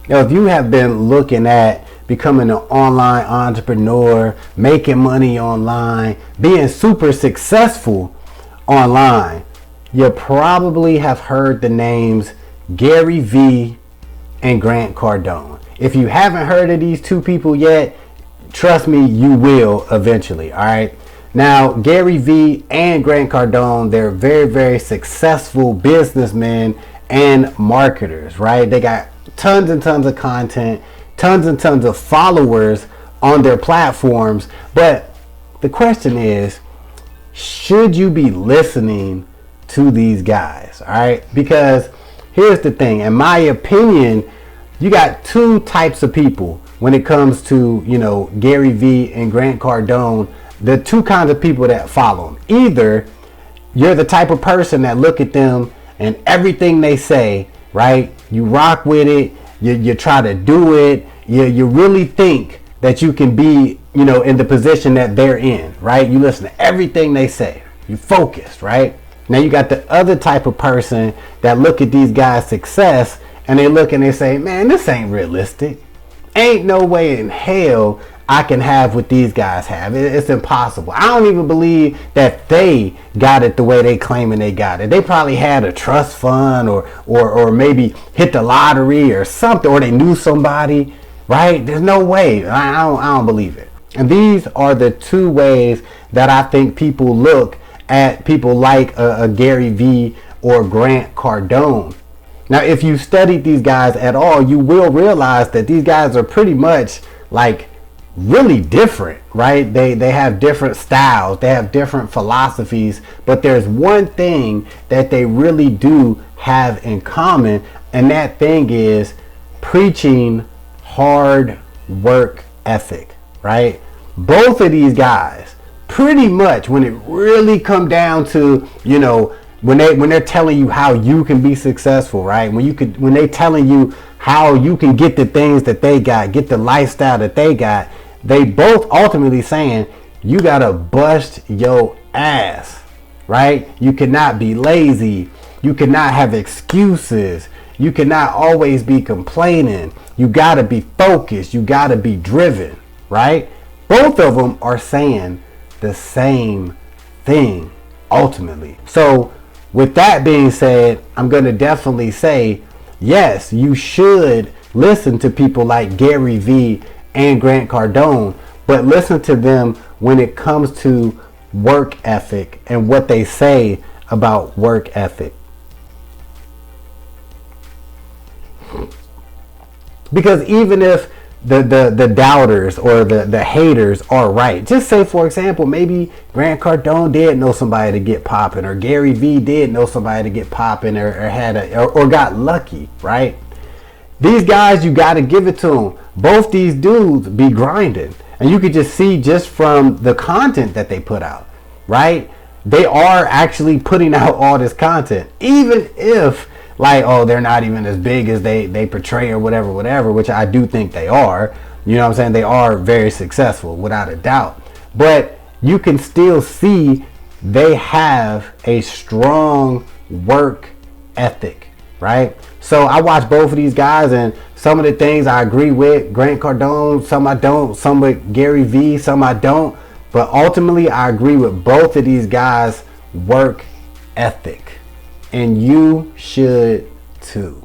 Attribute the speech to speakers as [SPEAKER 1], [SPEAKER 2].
[SPEAKER 1] Now, if you have been looking at becoming an online entrepreneur, making money online, being super successful online, you probably have heard the names GaryVee and Grant Cardone. If you haven't heard of these two people yet, trust me, you will eventually. All right. Now, GaryVee and Grant Cardone, they're very, very successful businessmen and marketers, right? They got tons and tons of content, tons and tons of followers on their platforms. But the question is, should you be listening to these guys? All right. Because here's the thing. In my opinion, you got two types of people when it comes to, GaryVee and Grant Cardone. The two kinds of people that follow them. Either you're the type of person that look at them and everything they say, right? You rock with it. You try to do it. You really think that you can be, in the position that they're in, right? You listen to everything they say. You focus, right? Now you got the other type of person that look at these guys' success and they look and they say, man, this ain't realistic. Ain't no way in hell I can have what these guys have. It's impossible. I don't even believe that they got it the way they claiming they got it. They probably had a trust fund or maybe hit the lottery or something, or they knew somebody, right? There's no way. I don't believe it. And these are the two ways that I think people look at people like a GaryVee or Grant Cardone. Now, if you studied these guys at all, you will realize that these guys are pretty much like really different, right? They have different styles, they have different philosophies, but there's one thing that they really do have in common, and that thing is preaching hard work ethic, right? Both of these guys, pretty much, when it really come down to, when they're telling you how you can be successful, right? When they telling you how you can get the things that they got, get the lifestyle that they got, they both ultimately saying you gotta bust your ass, right? You cannot be lazy. You cannot have excuses. You cannot always be complaining. You gotta be focused. You gotta be driven, right? Both of them are saying the same thing ultimately. So with that being said, I'm going to definitely say, yes, you should listen to people like GaryVee and Grant Cardone, but listen to them when it comes to work ethic and what they say about work ethic. Because even if the doubters or the haters are right, just say, for example, maybe Grant Cardone did know somebody to get popping, or GaryVee did know somebody to get popping, or got lucky, right? These guys, you got to give it to them. Both these dudes be grinding, and you could just see just from the content that they put out, right? They are actually putting out all this content, even if they're not even as big as they portray or whatever, which I do think they are. You know what I'm saying? They are very successful without a doubt. But you can still see they have a strong work ethic, right? So I watch both of these guys, and some of the things I agree with Grant Cardone, some I don't, some with GaryVee, some I don't. But ultimately, I agree with both of these guys' work ethic. And you should too.